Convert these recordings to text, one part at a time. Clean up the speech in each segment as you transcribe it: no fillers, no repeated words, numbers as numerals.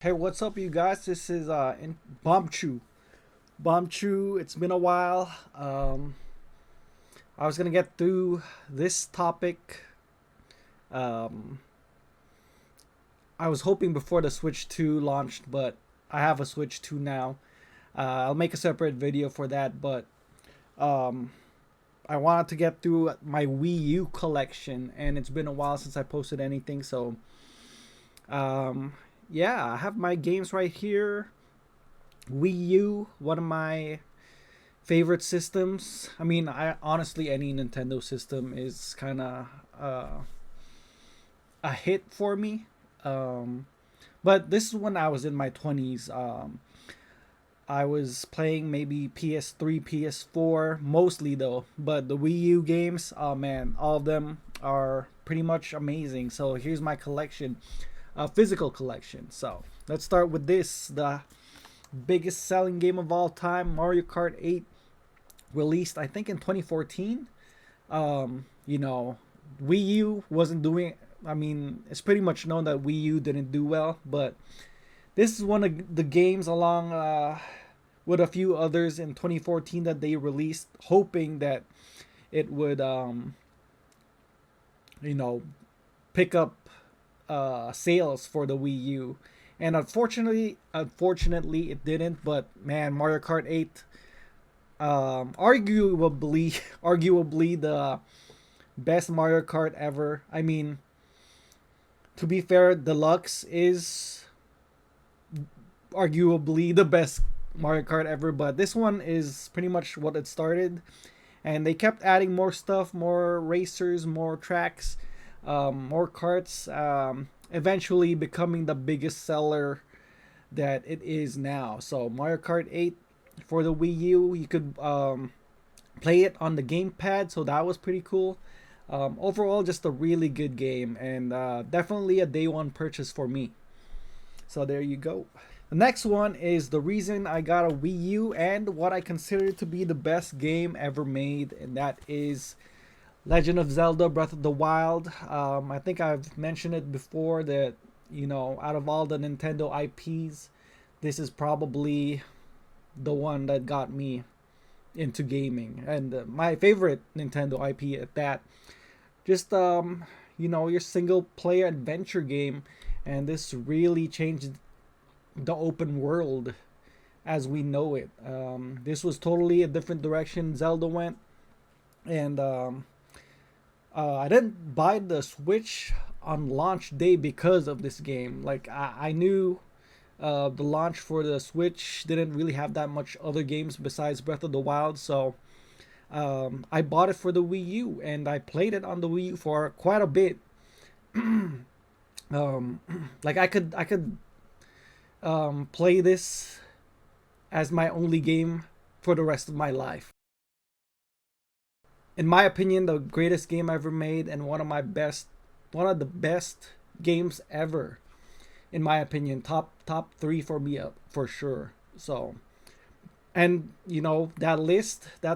Hey, what's up, you guys? This is Bombchu. Bombchu. It's been a while. I was gonna get through this topic. Um, I was hoping before the Switch 2 launched, but I have a Switch 2 now. I'll make a separate video for that, but um, I wanted to get through my WiiU collection, and it's been a while since I posted anything. So, um, yeah, I have my games right here. Wii U, one of my favorite systems. I mean, I honestly any Nintendo system is kind of a hit for me. Um, but this is when I was in my 20s. I was playing maybe PS3, PS4, mostly though. But the Wii U games, oh man, all of them are pretty much amazing. So here's my collection, a physical collection. So let's start with this, the biggest selling game of all time, Mario Kart 8, released I think in 2014. You know, Wii U wasn't doing. I mean, it's pretty much known that Wii U didn't do well, but this is one of the games along with a few others in 2014 that they released, hoping that it would, you know, pick up sales for the Wii U. And unfortunately, it didn't. But man, Mario Kart 8, arguably the best Mario Kart ever. I mean, to be fair, Deluxe is arguably the best Mario Kart ever, but this one is pretty much what it started. And they kept adding more stuff, more racers, more tracks, more carts, eventually becoming the biggest seller that it is now. So Mario Kart 8 for the Wii U, you could play it on the gamepad, so that was pretty cool. Overall, just a really good game, and definitely a day one purchase for me. So there you go. The next one is the reason I got a Wii U and what I consider to be the best game ever made, and that is Legend of Zelda Breath of the Wild. I think I've mentioned it before that, you know, out of all the Nintendo IPs, this is probably the one that got me into gaming, and my favorite Nintendo IP at that. Just you know, your single player adventure game, and this really changed the open world as we know it. This was totally a different direction Zelda went, and I didn't buy the Switch on launch day because of this game. Like I knew the launch for the Switch didn't really have that much other games besides Breath of the Wild, so I bought it for the Wii U and I played it on the Wii U for quite a bit. um, like I could play this as my only game for the rest of my life. In my opinion, the greatest game ever made and one of the best games ever. In my opinion, top three for me, for sure. So, and you know that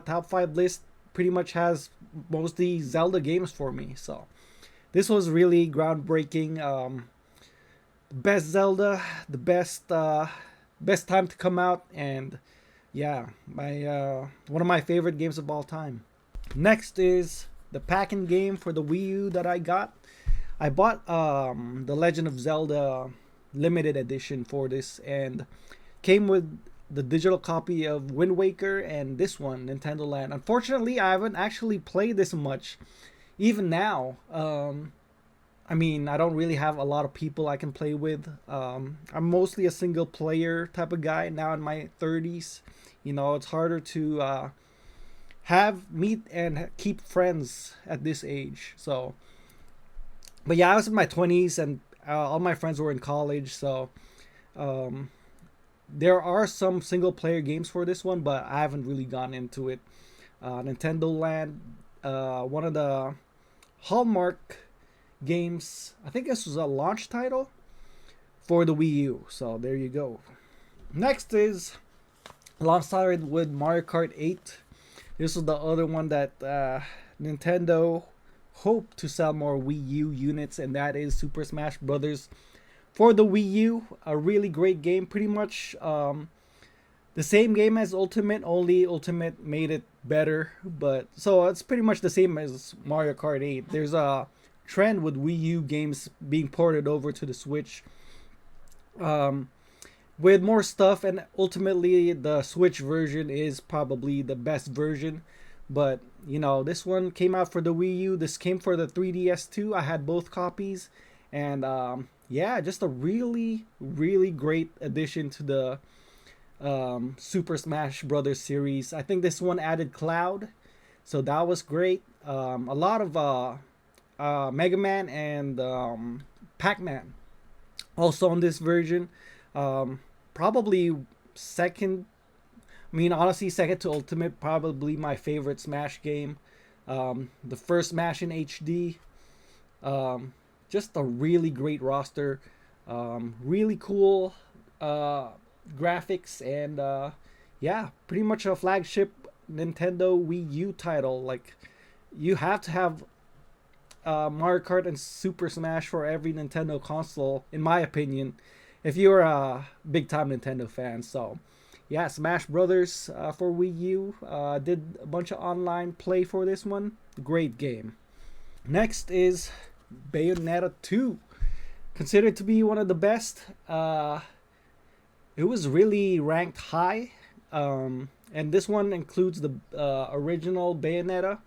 top five list, pretty much has mostly Zelda games for me. So this was really groundbreaking. Best Zelda, the best time to come out, and yeah, my one of my favorite games of all time. Next is the packing game for the Wii U that I got. I bought the Legend of Zelda limited edition for this, and came with the digital copy of Wind Waker and this one, Nintendo Land. Unfortunately, I haven't actually played this much, even now. I mean, I don't really have a lot of people I can play with. I'm mostly a single player type of guy now in my 30s. You know, it's harder to have meet and keep friends at this age. So, but yeah, I was in my 20s and all my friends were in college. So, um, there are some single player games for this one, but I haven't really gone into it. Nintendo Land, one of the Hallmark games. I think this was a launch title for the Wii U. So there you go. Next is alongside with Mario Kart 8. This was the other one that Nintendo hoped to sell more Wii U units, and that is Super Smash Brothers for the Wii U, a really great game. Pretty much the same game as Ultimate, only Ultimate made it better. But so it's pretty much the same as Mario Kart 8. There's a trend with Wii U games being ported over to the Switch. With more stuff, and ultimately the Switch version is probably the best version. But you know, this one came out for the Wii U. This came for the 3DS too. I had both copies, and yeah, just a really, really great addition to the Super Smash Brothers series. I think this one added Cloud, so that was great. A lot of Mega Man and Pac-Man also on this version. Probably second. I mean, honestly, second to Ultimate. Probably my favorite Smash game. The first Smash in HD. Just a really great roster. Really cool graphics, and yeah, pretty much a flagship Nintendo Wii U title. Like, you have to have Mario Kart and Super Smash for every Nintendo console, in my opinion, if you're a big time Nintendo fan. So yeah, Smash Brothers for Wii U. Did a bunch of online play for this one. Great game. Next is Bayonetta 2. Considered to be one of the best. It was really ranked high. And this one includes the original Bayonetta.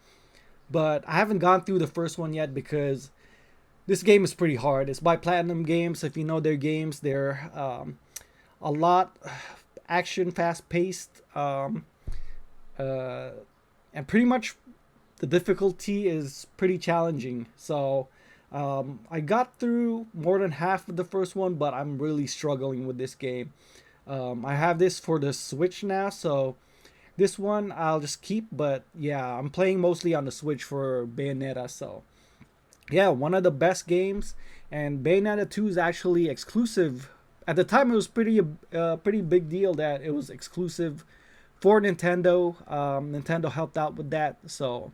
But I haven't gone through the first one yet because this game is pretty hard. It's by Platinum Games. If you know their games, they're a lot action, fast paced, and pretty much the difficulty is pretty challenging. So I got through more than half of the first one, but I'm really struggling with this game. I have this for the Switch now, so this one I'll just keep. But yeah, I'm playing mostly on the Switch for Bayonetta. So yeah, one of the best games. And Bayonetta 2 is actually exclusive. At the time, it was pretty big deal that it was exclusive for Nintendo. Nintendo helped out with that. So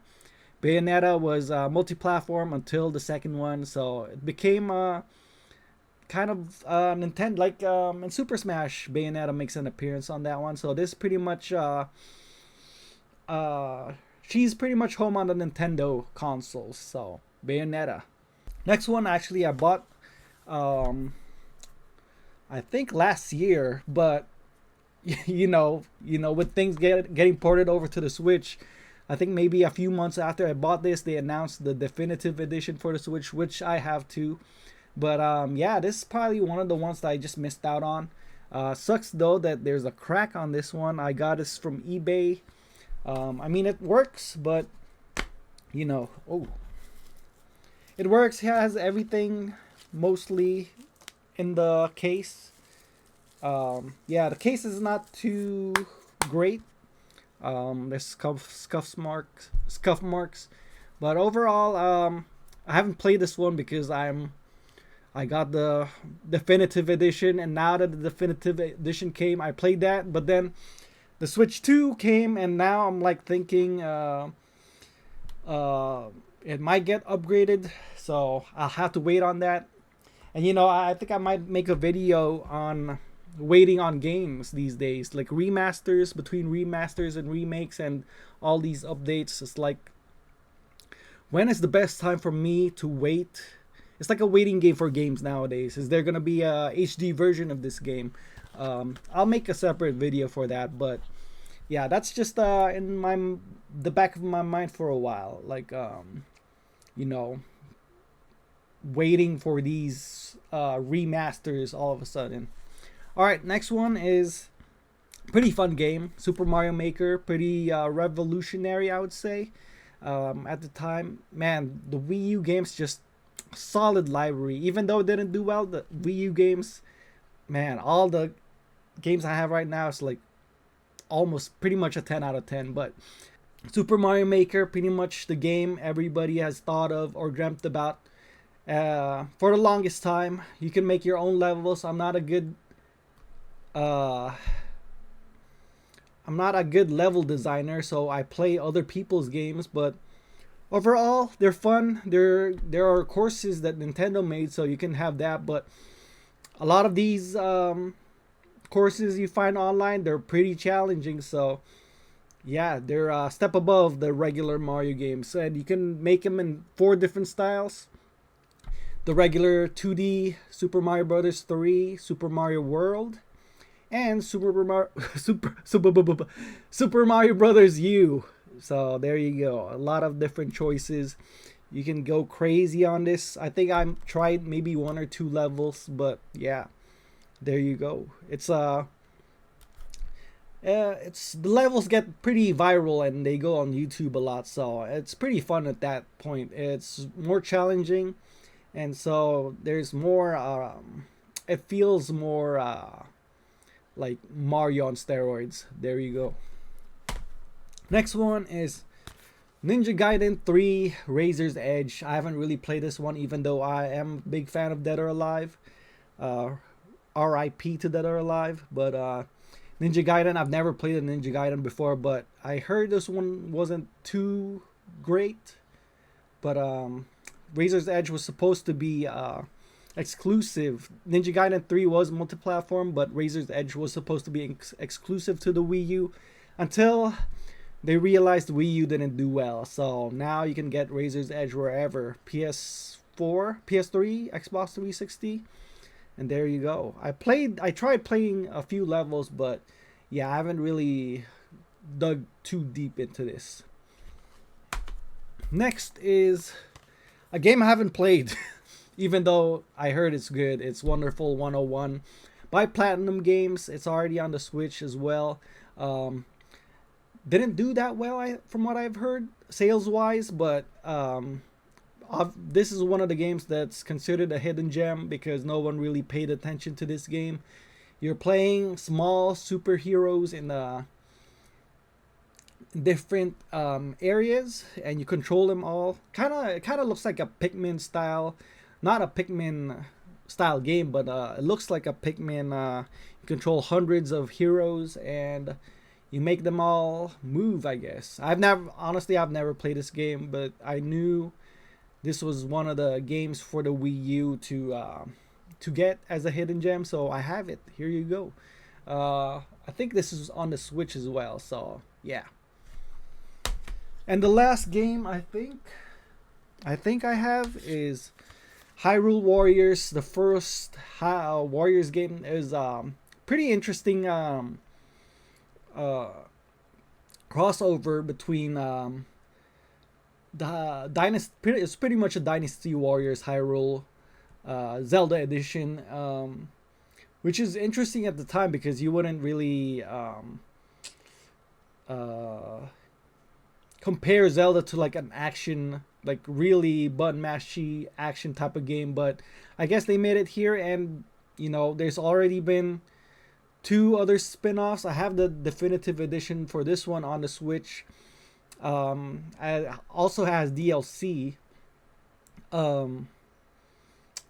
Bayonetta was multi-platform until the second one. So it became kind of Nintendo, like in Super Smash, Bayonetta makes an appearance on that one. So this pretty much she's pretty much home on the Nintendo consoles. So Bayonetta. Next one, actually, I bought I think last year, but you know, with things getting ported over to the Switch, I think maybe a few months after I bought this, they announced the definitive edition for the Switch, which I have too. But yeah, this is probably one of the ones that I just missed out on. Sucks though that there's a crack on this one. I got this from eBay. I mean, it works, but you know, it works. It has everything mostly in the case. Yeah, the case is not too great. There's scuff marks, but overall, I haven't played this one because I got the definitive edition, and now that the definitive edition came, I played that. But then the Switch 2 came, and now I'm like thinking it might get upgraded, so I'll have to wait on that. And you know, I think I might make a video on waiting on games these days, like remasters, between remasters and remakes and all these updates. It's like, when is the best time for me to wait? It's like a waiting game for games nowadays. Is there gonna be a HD version of this game? I'll make a separate video for that. But yeah, that's just in the back of my mind for a while. Like you know, waiting for these remasters all of a sudden. All right, next one is pretty fun game, Super Mario Maker. Pretty revolutionary, I would say. At the time, man, the Wii U games just solid library. Even though it didn't do well, the Wii U games, man, all the games I have right now is like almost pretty much a 10 out of 10. But Super Mario Maker, pretty much the game everybody has thought of or dreamt about for the longest time. You can make your own levels. I'm not a good level designer, so I play other people's games, but overall they're fun. There are courses that Nintendo made, so you can have that. But a lot of these courses you find online, they're pretty challenging. So yeah, they're a step above the regular Mario games, and you can make them in 4 different styles: the regular 2D Super Mario Brothers 3, Super Mario World, and Super Mario Brothers U. So there you go. A lot of different choices. You can go crazy on this. I think I tried maybe 1 or 2 levels, but yeah, there you go. It's the levels get pretty viral and they go on YouTube a lot, so it's pretty fun at that point. It's more challenging, and so there's more. It feels more like Mario on steroids. There you go. Next one is Ninja Gaiden 3 Razor's Edge. I haven't really played this one, even though I am a big fan of Dead or Alive. RIP to Dead or Alive. But Ninja Gaiden, I've never played a Ninja Gaiden before, but I heard this one wasn't too great. But Razor's Edge was supposed to be exclusive. Ninja Gaiden 3 was multi-platform, but Razor's Edge was supposed to be exclusive to the Wii U until they realized Wii U didn't do well. So now you can get Razor's Edge wherever. PS4, PS3, Xbox 360. And there you go. I tried playing a few levels, but yeah, I haven't really dug too deep into this. Next is a game I haven't played, even though I heard it's good. It's Wonderful 101 by Platinum Games. It's already on the Switch as well. Didn't do that well, from what I've heard, sales-wise, but this is one of the games that's considered a hidden gem because no one really paid attention to this game. You're playing small superheroes in different areas, and you control them all. Kind of looks like a Pikmin style, not a Pikmin style game, but it looks like a Pikmin. You control hundreds of heroes and you make them all move, I guess. I've never played this game, but I knew this was one of the games for the Wii U to get as a hidden gem, so I have it. Here you go. I think this is on the Switch as well, so yeah. And the last game I think I have is Hyrule Warriors. The first Warriors game is pretty interesting crossover between the dynasty. It's pretty much a Dynasty Warriors Hyrule Zelda edition, which is interesting at the time because you wouldn't really compare Zelda to like an action, like really button mashy action type of game. But I guess they made it here, and there's already been 2 other spin-offs. I have the definitive edition for this one on the Switch. It also has DLC.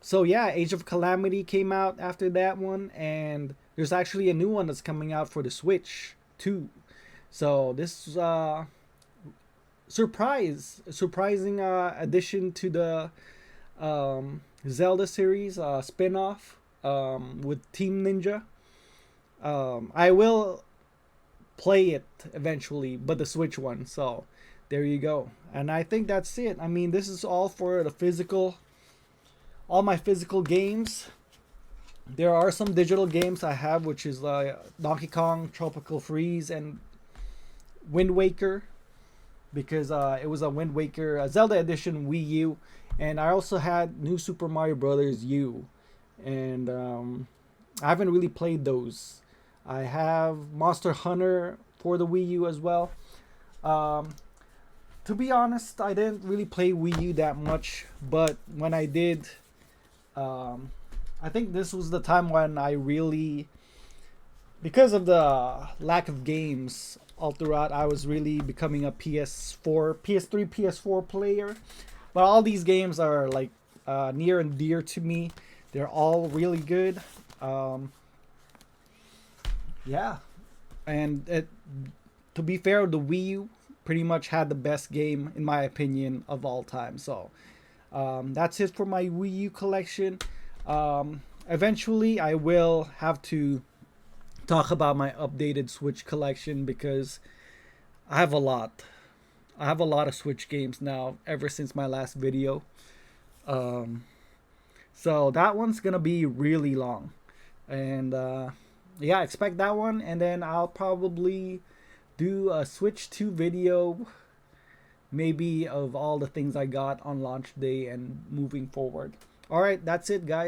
So yeah, Age of Calamity came out after that one, and there's actually a new one that's coming out for the Switch too. So this is surprising addition to the Zelda series spin-off with Team Ninja. I will play it eventually, but the Switch one. So there you go. And I think that's it. I mean, this is all for all my physical games. There are some digital games I have, which is Donkey Kong Tropical Freeze and Wind Waker, because it was a Wind Waker Zelda edition Wii U, and I also had New Super Mario Brothers U, and I haven't really played those. I have Monster Hunter for the Wii U as well. To be honest, I didn't really play Wii U that much, but when I did, I think this was the time when I really, because of the lack of games all throughout, I was really becoming a PS3, PS4 player. But all these games are like near and dear to me. They're all really good. Yeah, and to be fair, the Wii U pretty much had the best game in my opinion of all time. So that's it for my Wii U collection. eventually I will have to talk about my updated Switch collection because I have a lot. I have a lot of Switch games now ever since my last video. Um, so that one's gonna be really long, and yeah, expect that one. And then I'll probably do a Switch 2 video, maybe of all the things I got on launch day and moving forward. All right, that's it, guys.